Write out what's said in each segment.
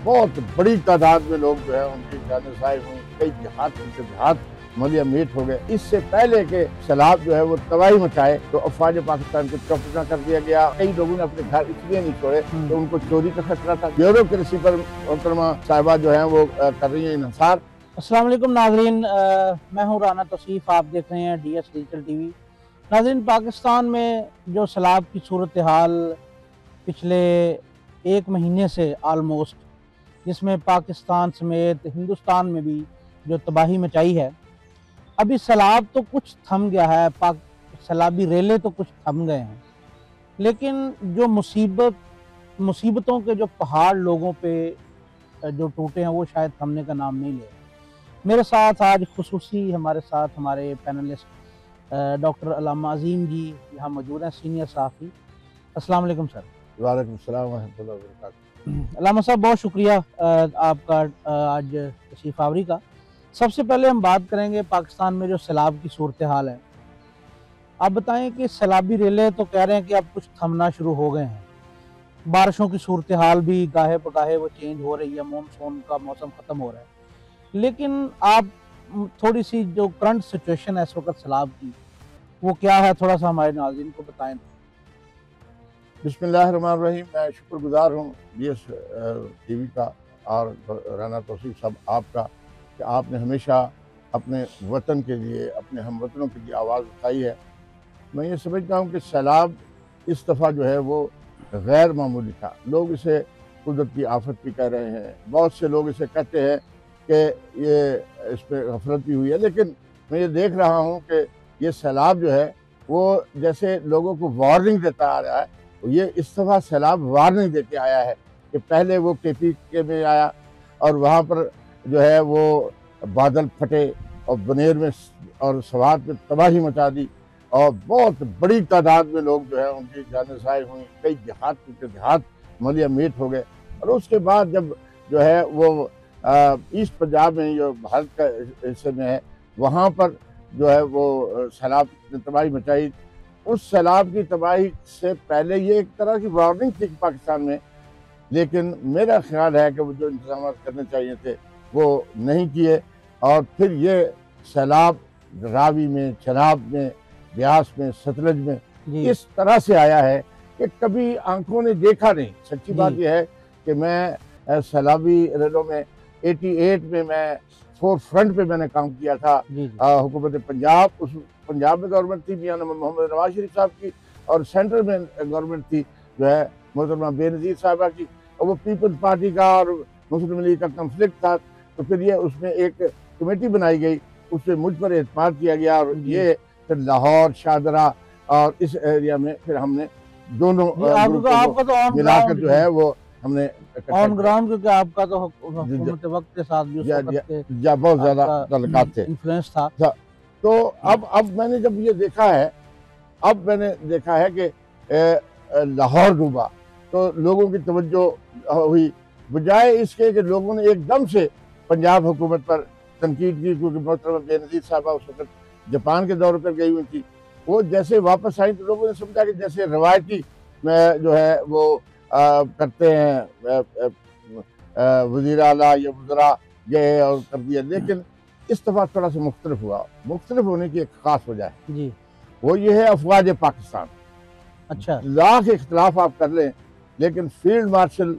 बहुत बड़ी तादाद में लोग जो है उनकी जान साहिब हुई, कई देहात मलिया मीट हो गए। इससे पहले के सैलाब जो है वो तबाही मचाए तो अफवाज पाकिस्तान को चौकन्ना कर दिया गया। कई लोगों ने अपने घर इसलिए नहीं छोड़े तो उनको चोरी का खतरा था। ब्यूरो के रिसीवर मोहतरमा साहिबा जो है वो कर रही है इंसार। अस्सलाम वालेकुम नाज़रीन, मैं हूँ राना तौसीफ। आप देख रहे हैं DS डिजिटल टीवी। नाज़रीन, पाकिस्तान में जो सैलाब की सूरत हाल पिछले एक महीने से आलमोस्ट, जिसमें पाकिस्तान समेत हिंदुस्तान में भी जो तबाही मचाई है, अभी सैलाब तो कुछ थम गया है, सैलाबी रेले तो कुछ थम गए हैं, लेकिन जो मुसीबतों के जो पहाड़ लोगों पे जो टूटे हैं वो शायद थमने का नाम नहीं ले रहे। मेरे साथ आज खुसूसी हमारे साथ हमारे पैनलिस्ट डॉक्टर अल्लामा अजीम जी यहाँ मौजूद हैं, सीनियर सहाफ़ी। अस्सलाम वालेकुम सर। वालेकुम सलाम व रहमतुल्लाहि व बरकातुहू। अल्लामा साहब, बहुत शुक्रिया आपका आज तशरीफ़ आवरी का। सबसे पहले हम बात करेंगे पाकिस्तान में जो सैलाब की सूरत हाल है। आप बताएं कि सैलाबी रेले तो कह रहे हैं कि अब कुछ थमना शुरू हो गए हैं, बारिशों की सूरत हाल भी गाहे बगाहे वो चेंज हो रही है, मानसून का मौसम ख़त्म हो रहा है, लेकिन आप थोड़ी सी जो करंट सिचुएशन है इस वक्त सैलाब की, वो क्या है, थोड़ा सा हमारे नाज़रीन को बताएं। बिस्मिल्लाहिर्रहमानिर्रहीम। मैं शुक्रगुजार हूँ DS TV का और राना तौसीफ साहब आपका कि आपने हमेशा अपने वतन के लिए, अपने हम वतनों के लिए आवाज़ उठाई है। मैं ये समझता हूँ कि सैलाब इस दफ़ा जो है वो गैर मामूली था। लोग इसे कुदरत की आफत भी कह रहे हैं, बहुत से लोग इसे कहते हैं कि ये इस पर गफलत भी हुई है, लेकिन मैं ये देख रहा हूँ कि ये सैलाब जो है वो जैसे लोगों को वार्निंग देता आ रहा है। ये इस दफ़ा सैलाब वार्निंग देके आया है कि पहले वो KP के में आया और वहाँ पर जो है वो बादल फटे और बनेर में और सवात में तबाही मचा दी और बहुत बड़ी तादाद में लोग जो है उनकी जान साहिब हुई, कई देहात मलिया मीट हो गए। और उसके बाद जब जो है वो ईस्ट पंजाब में जो भारत का हिस्से में है, वहाँ पर जो है वो सैलाब ने तबाही मचाई। उस सैलाब की तबाही से पहले ये एक तरह की वार्निंग थी पाकिस्तान में, लेकिन मेरा ख्याल है कि वो जो इंतजाम करने चाहिए थे वो नहीं किए और फिर ये सैलाब रावी में, चनाब में, ब्यास में, सतलज में इस तरह से आया है कि कभी आंखों ने देखा नहीं। सच्ची बात यह है कि मैं सैलाबी रेलों में 88 में मैं फोर फ्रंट पे मैंने काम किया था। हुकूमत पंजाब, उस पंजाब में गवर्नमेंट थी मियां मोहम्मद नवाज शरीफ साहब की, और सेंटर में गवर्नमेंट थी जो है मोहतरमा बेनज़ीर साहबा की, और वो पीपल्स पार्टी का और मुस्लिम लीग का कन्फ्लिक्ट था। तो फिर ये उसमें एक कमेटी बनाई गई, उससे मुझ पर एतमाद किया गया और ये फिर लाहौर, शाहदरा और इस एरिया में फिर हमने दोनों आपका तो मिलाकर जो है वो हमने ऑन ग्राउंड, क्योंकि आपका तो हुकूमत वक्त के साथ भी बहुत ज्यादा ताल्लुकात थे, इन्फ्लुएंस था। तो अब मैंने जब ये देखा है कि लाहौर डूबा तो लोगों की तवज्जो हुई, बजाय इसके कि लोगों ने एकदम से पंजाब हुकूमत पर तनकीद की, क्योंकि मोहतरमा बेनज़ीर साहबा उस वक्त जापान के दौरे पर गई हुई थी। वो जैसे वापस आई तो लोगों ने समझा कि जैसे रवायती में जो है वो करते हैं वज़ीर आला या वज़रा गए और कर दिया, लेकिन इस दफ़ा थोड़ा सा मुख्तलिफ हुआ। मुख्तलिफ होने की एक ख़ास वजह है जी, वो ये है अफवाज पाकिस्तान। अच्छा, लाख इख्तलाफ आप कर लें, लेकिन फील्ड मार्शल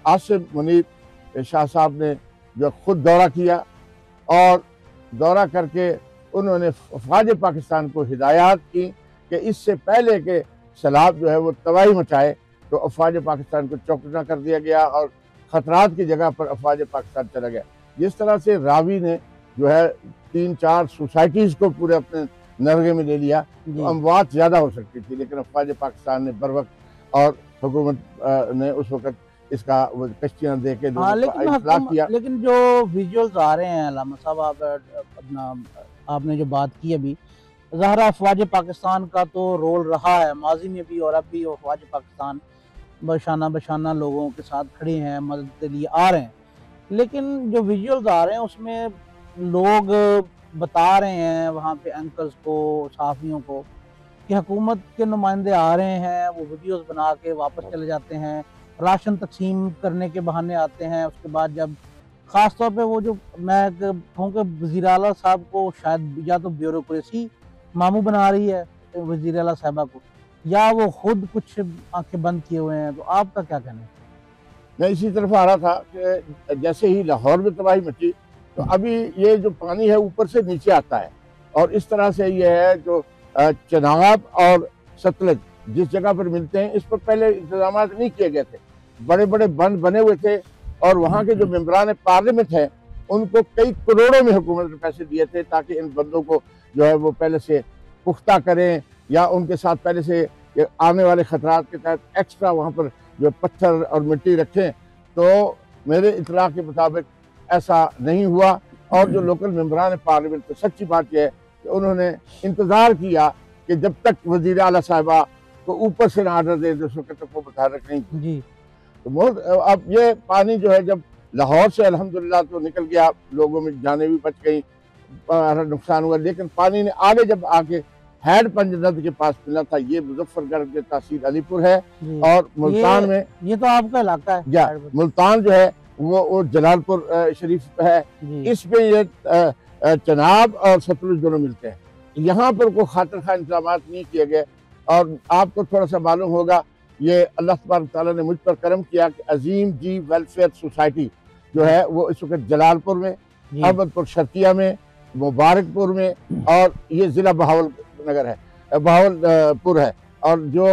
आसिम मुनीर शाह साहब ने जो खुद दौरा किया और दौरा करके उन्होंने अफवाज पाकिस्तान को हिदायत की कि इससे पहले के सैलाब जो है वो तबाही मचाए तो अफवाज पाकिस्तान को चौकन्ना कर दिया गया और ख़तरात की जगह पर अफवाज पाकिस्तान चला गया। जिस तरह से रावी ने जो है 3-4 सोसाइटीज़ को पूरे अपने नरगे में ले लिया तो अमवात ज़्यादा हो सकती थी, लेकिन अफवाज पाकिस्तान ने बर वक्त और हुकूमत ने उस वक्त इसका वो कश्तियाँ दे के इतला किया। लेकिन जो विजुअल्स आ रहे हैं अल्लामा साहब, आपने जो बात की अभी, ज़ाहिर अफवाज पाकिस्तान का तो रोल रहा है माजी में भी और अब भी अफवाज पाकिस्तान बशाना बशाना लोगों के साथ खड़े हैं, मदद के लिए आ रहे हैं, लेकिन जो विजुअल्स आ रहे हैं उसमें लोग बता रहे हैं वहाँ पे एंकर्स को, सहाफ़ियों को, कि हुकूमत के नुमाइंदे आ रहे हैं, वो वीडियोस बना के वापस चले जाते हैं, राशन तकसीम करने के बहाने आते हैं। उसके बाद जब ख़ास तौर पे वो जो मैं कहूँ कि वज़ीर आला साहब को शायद या तो ब्यूरोक्रेसी मामू बना रही है वज़ीर आला साहिबा को, या वो खुद कुछ आंखें बंद किए हुए हैं। तो आपका क्या कहना है? मैं इसी तरफ आ रहा था कि जैसे ही लाहौर में तबाही मची, तो अभी ये जो पानी है ऊपर से नीचे आता है, और इस तरह से ये है जो चनाब और सतलज जिस जगह पर मिलते हैं, इस पर पहले इंतजाम नहीं किए गए थे। बड़े बड़े बंद बने हुए थे, और वहाँ के जो मेंबरान पार्लियामेंट हैं उनको कई करोड़ों में हुकूमत ने पैसे दिए थे ताकि इन बंदों को जो है वो पहले से पुख्ता करें, या उनके साथ पहले से आने वाले खतरात के तहत एक्स्ट्रा वहाँ पर जो पत्थर और मिट्टी रखें। तो मेरे इतला के मुताबिक ऐसा नहीं हुआ, और जो लोकल मेंबरान पार्लियामेंट, तो सच्ची बात यह है कि उन्होंने इंतज़ार किया कि जब तक वज़ीर आला साहिबा को ऊपर से ना आर्डर दे दे, उस वक्त तक वो मुतहर्रिक नहीं जी। तो अब ये पानी जो है जब लाहौर से अल्हम्दुलिल्लाह तो निकल गया, लोगों में जानें भी बच गई, नुकसान हुआ, लेकिन पानी ने आगे जब आके हैड पंज नद के पास मिला था, ये मुजफ्फरगढ़ के तहसील अलीपुर है, और मुल्तान में ये तो आपका इलाका है। या मुल्तान जो है वो जलालपुर शरीफ है, इसमें ये चनाब और सतलुज दोनों मिलते हैं। यहाँ पर कोई खातिर खा इंतजाम नहीं किए गए, और आपको थोड़ा सा मालूम होगा, ये अल्लाह तबारक तआला ने मुझ पर करम किया कि अजीम जी वेलफेयर सोसाइटी जो है वो इस वक्त जलालपुर में, अहमदपुर शर्किया में, मुबारकपुर में, और ये ज़िला बहावल नगर है, बहावलपुर है, और जो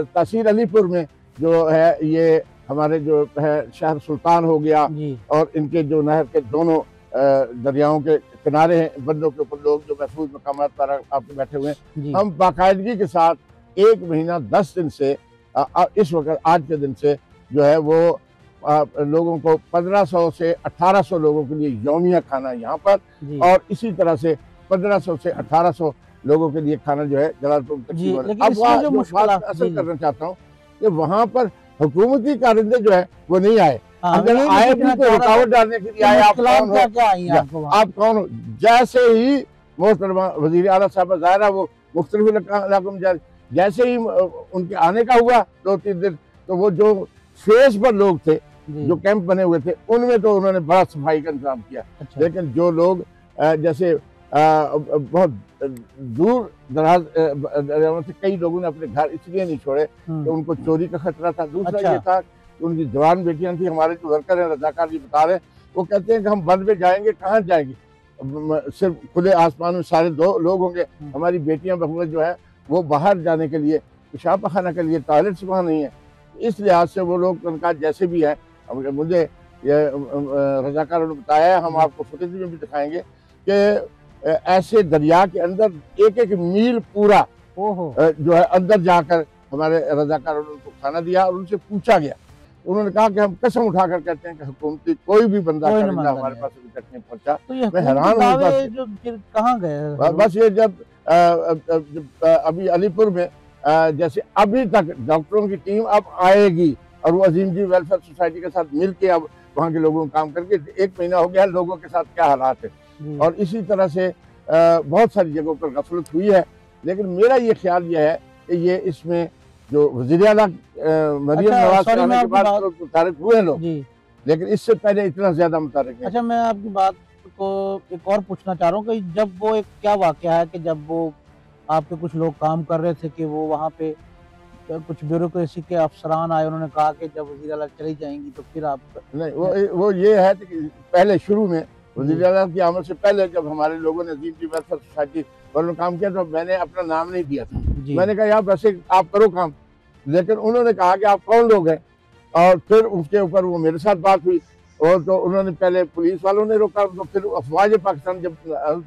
तहसील अलीपुर में जो है ये हमारे जो है शहर सुल्तान हो गया, और इनके जो नहर के दोनों दरियाओं के किनारे हैं, बंदों के ऊपर लोग जो महफूज मकाम पर आपके बैठे हुए हैं। हम बाकायदगी के साथ 1 महीना 10 दिन से इस वक्त आज के दिन से जो है वो लोगों को 1500 से 1800 लोगों के लिए यौमिया खाना यहाँ पर, और इसी तरह से 1500 से 1800 लोगों के लिए खाना जो है जलालपुर में तकसीम हो रहा है। अब जो बात असल करना चाहता हूँ कि वहाँ पर हुकूमती कारिंदे जो है वो नहीं आए, अगर आए भी तो रुकावट डालने के लिए आए। आप कौन हो? जैसे ही मोहतरमा वज़ीर आला साहब ज़ाहिर है वो मुख्तलिफ इलाकों में जैसे ही उनके आने का हुआ 2-3 दिन, तो वो जो फेस पर लोग थे, जो कैंप बने हुए थे, उनमें तो उन्होंने बड़ा सफाई का इंतजाम किया। लेकिन जो लोग जैसे बहुत दूर दराज से कई लोगों ने अपने घर इसलिए नहीं छोड़े कि उनको चोरी का खतरा था। दूसरा ये था कि उनकी जवान बेटियां थी। हमारे जो वर्कर हैं रजाकार जी बता रहे हैं, वो कहते हैं कि हम बंद में जाएंगे, कहाँ जाएंगे, सिर्फ खुले आसमान में सारे 2 लोग होंगे, हमारी बेटियां बहुएं जो है वो बाहर जाने के लिए, पेशाब पखाना के लिए टॉयलेट्स वहाँ नहीं है। इस लिहाज से वो लोग उनका जैसे भी है, मुझे ये रजाकारों ने बताया, हम आपको फुटेज में भी दिखाएंगे कि ऐसे दरिया के अंदर 1-1 मील पूरा जो है अंदर जाकर हमारे रजाकारों ने उनको खाना दिया, और उनसे पूछा गया, उन्होंने कहा कि हम कसम उठाकर कहते हैं कि हुकूमती कोई भी बंदा हमारे पास अभी तक नहीं पहुंचा। तो मैं हैरान हूँ, कहाँ गए? बस ये जब अभी अलीपुर में जैसे अभी तक डॉक्टरों की टीम अब आएगी, और वो अजीम जी वेलफेयर सोसाइटी के साथ मिल के अब वहाँ के लोगों को काम करके 1 महीना हो गया, लोगों के साथ क्या हालात है। और इसी तरह से बहुत सारी जगहों पर गफलत हुई है। लेकिन मेरा ये ख्याल ये है कि ये इसमें जो वज़ीर आला मरियम नवाज के आने के बाद मुतारिक हुए हैं लोग, लेकिन इससे पहले इतना ज्यादा मुतारिक नहीं। अच्छा, मैं आपकी बात को एक और पूछना चाह रहा हूँ कि जब वो एक क्या वाकया है कि जब वो आपके कुछ लोग काम कर रहे थे कि वो वहाँ पे कुछ ब्यूरोक्रेसी के अफसरान आए, उन्होंने कहा कि जब वज़ीर आला चली जाएंगी तो फिर आप नहीं, वो ये है कि पहले शुरू में वज़ीर आला की आमद से पहले जब हमारे लोगों ने अजीम जी वेलफेयर सोसाइटी पर काम किया तो मैंने अपना नाम नहीं दिया था। मैंने कहा यार वैसे आप करो काम, लेकिन उन्होंने कहा कि आप कौन लोग हैं, और फिर उसके ऊपर वो मेरे साथ बात हुई, और तो उन्होंने पहले पुलिस वालों ने रोका, तो फिर अफवाज पाकिस्तान जब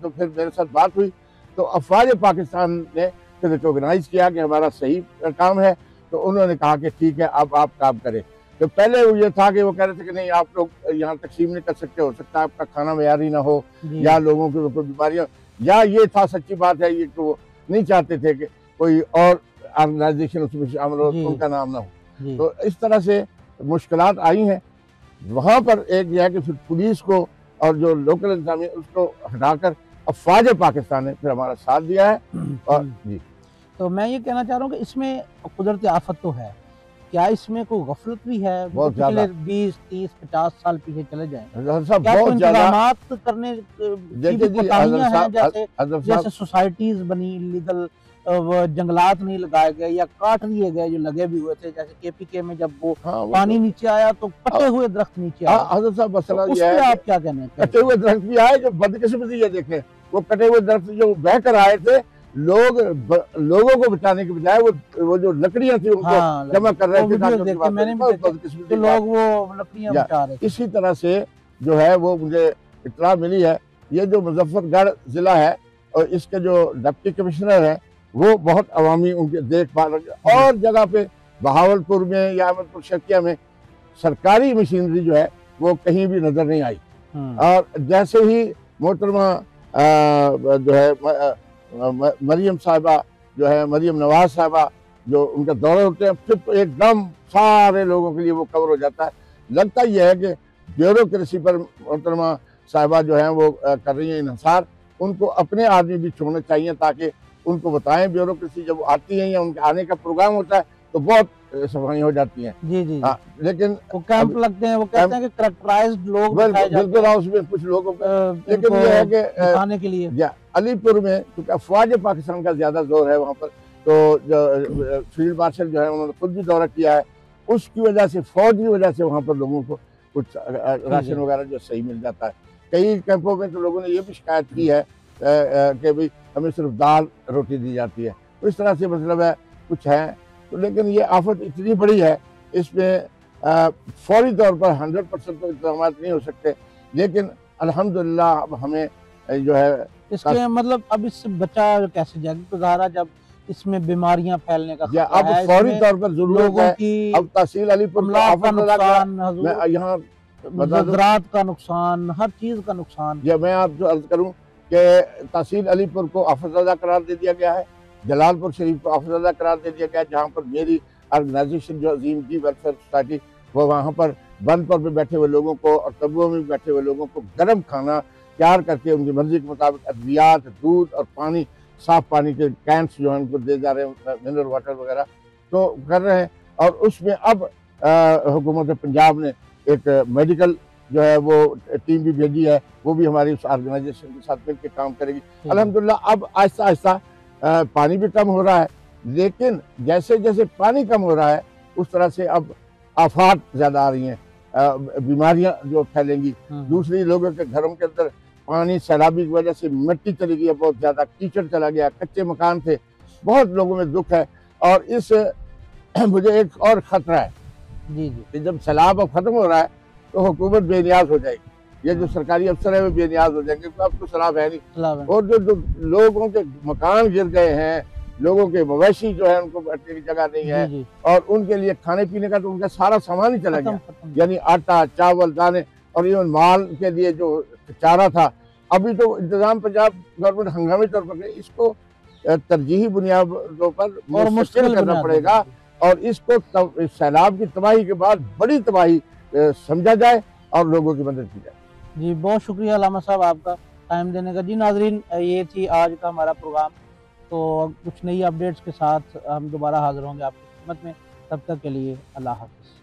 तो फिर मेरे साथ बात हुई, तो अफवाज पाकिस्तान ने फिर रिकॉग्नाइज किया कि हमारा सही काम है, तो उन्होंने कहा कि ठीक है अब आप काम करें। तो पहले वो ये था कि वो कह रहे थे कि नहीं आप लोग यहाँ तकसीम नहीं कर सकते, हो सकता है आपका खाना मयारी ना हो, या लोगों की कोई बीमारियाँ, या ये था सच्ची बात है ये तो नहीं चाहते थे कि कोई और ऑर्गेनाइजेशन उसमें शामिल हो, उनका नाम ना हो। तो इस तरह से मुश्किलात आई हैं। वहाँ पर एक यह है कि फिर पुलिस को और जो लोकल इंतजामिया उसको हटाकर अफवाज पाकिस्तान ने फिर हमारा साथ दिया है। और जी तो मैं ये कहना चाह रहा हूँ कि इसमें कुदरती आफत तो है क्या इसमें कोई गफलत भी है? बहुत पिछले ज्यादा 20, 30, 50 साल पीछे चले जाएं, हजरत साहब क्या कोई बहुत ज्यादा। इंतजामात करने की देखिए भी जी कोताहियां हैं? जैसे हजरत जैसे साहब, सोसाइटीज बनी लीगल, वो जंगलात नहीं लगाए गए या काट दिए गए जो लगे भी हुए थे, जैसे केपीके में जब वो हाँ वो पानी तो नीचे आया तो कटे हुए दरख्त नीचे आए, हजरत साहब तो मसला उस यह पे है कि आप क्या कहना कटे चाहते हुए दरख्त भी आए, जो बदकिस्मती है देखें, वो कटे हुए दरख्त जो बह कर आए थे, लोगों को बचाने के बजाय वो जो लकड़ियां थी हैं? उनको हाँ, जमा कर रहे वो थे, ताकि वीडियो उनकी देखे, बात मैंने भी बहुत देखे बदकिस्मती कि की बात। लोग वो लकड़ियां या बचा रहे थे। इसी तरह से जो है वो मुझे इत्तला मिली है, ये जो मुजफ्फरगढ़ जिला है और इसके जो डिप्टी कमिश्नर है वो बहुत अवामी उनके देखभाल, और जगह पे बहावलपुर में या अहमदपुर शकिया में सरकारी मशीनरी जो है वो कहीं भी नजर नहीं आई। और जैसे ही मोहतरमा जो है मरियम साहिबा जो है, मरियम नवाज साहिबा, जो उनका दौरे होते हैं, फिर तो एकदम सारे लोगों के लिए वो कवर हो जाता है। लगता यह है कि ब्यूरोक्रेसी पर मोहतरमा साहिबा जो है वो कर रही हैं इन्हिसार, उनको अपने आदमी भी छोड़ने चाहिए ताकि उनको बताएं। ब्यूरोक्रेसी जब आती है या उनके आने का प्रोग्राम होता है तो बहुत सफाई हो जाती है। जी जी हाँ, लेकिन वो कैंप लगते हैं, वो कहते हैं कि करेक्टराइज्ड लोग बिठाए जाते बिल्कुल हैं उसमें कुछ लोगों को, लेकिन इनको ये है कि दिखाने के लिए। या अलीपुर में क्योंकि अफवाज पाकिस्तान का ज्यादा जोर है वहाँ पर, तो जो फील्ड मार्शल जो है उन्होंने खुद भी दौरा किया है, उसकी वजह से, फौज की वजह से वहाँ पर लोगों को कुछ राशन वगैरह जो सही मिल जाता है। कई कैंपों में तो लोगों ने ये भी शिकायत की है कि भाई हमें सिर्फ दाल रोटी दी जाती है, तो इस तरह से मतलब है कुछ है। तो लेकिन ये आफत इतनी बड़ी है, इसमें फौरी तौर पर 100% तो इक़दाम नहीं हो सकते, लेकिन अल्हम्दुलिल्लाह अब हमें जो है इसके मतलब अब इससे बचा कैसे जाएगा? गुजारा जब इसमें बीमारियां फैलने का या खतरा अब है, फौरी इसमें तौर पर जरूरत लोगों है। की अब तहसील अलीपुर को अमलाक का आफत लगा गया। नुकसान, हजूर, मैं यहाँ बता दूं, ज़राअत का नुकसान, हर चीज का नुकसान। या मैं आपको अर्ज करूं कि तहसील अलीपुर को आफतज़दा करार दे दिया गया है, जलालपुर शरीफ को आफतज़दा करार दे दिया गया है, जहाँ पर मेरी ऑर्गेनाइजेशन जो अजीम जी वेलफेयर सोसाइटी, वो वहाँ पर बंद पर बैठे हुए लोगों को और तब्बों में बैठे हुए लोगों को गर्म खाना तैयार करके उनकी मर्जी के मुताबिक अद्वियात, दूध और पानी, साफ पानी के कैंप्स जो हैं उनको दे जा रहे हैं, मिनरल वाटर वगैरह तो कर रहे हैं। और उसमें अब हुकूमत पंजाब ने एक मेडिकल जो है वो टीम भी भेजी है, वो भी हमारी उस ऑर्गेनाइजेशन के साथ मिलकर काम करेगी। अल्हम्दुलिल्लाह अब आहिस्ता आहिस्ता पानी भी कम हो रहा है, लेकिन जैसे जैसे पानी कम हो रहा है उस तरह से अब आफात ज़्यादा आ रही हैं, बीमारियां जो फैलेंगी। दूसरी लोगों के घरों के अंदर पानी सैलाबी की वजह से मिट्टी चली गई है, बहुत ज़्यादा कीचड़ चला गया, कच्चे मकान थे, बहुत लोगों में दुख है। और इस मुझे एक और ख़तरा है जी जी कि जब सैलाब अब ख़त्म हो रहा है तो हुकूमत बेनियाज हो जाएगी, ये जो सरकारी अफसर है वो बेनियाज हो जाएंगे, क्योंकि अब तो सैलाब है नहीं। और जो लोगों के मकान गिर गए हैं, लोगों के मवेशी जो है उनको बैठने की जगह नहीं है, और उनके लिए खाने पीने का तो उनका सारा सामान ही चला गया, यानी आटा, चावल, दाने, और इवन माल के लिए जो चारा था। अभी तो इंतजाम पंजाब गवर्नमेंट हंगामी तौर पर इसको तरजीही बुनियादों पर मुश्किल करना पड़ेगा, और इसको सैलाब की तबाही के बाद बड़ी तबाही समझा जाए और लोगों की मदद की जाए। जी बहुत शुक्रिया अल्लामा साहब आपका टाइम देने का। जी नाजरीन, ये थी आज का हमारा प्रोग्राम, तो कुछ नई अपडेट्स के साथ हम दोबारा हाजिर होंगे आपकी खिदमत में। तब तक के लिए अल्लाह हाफ़िज़।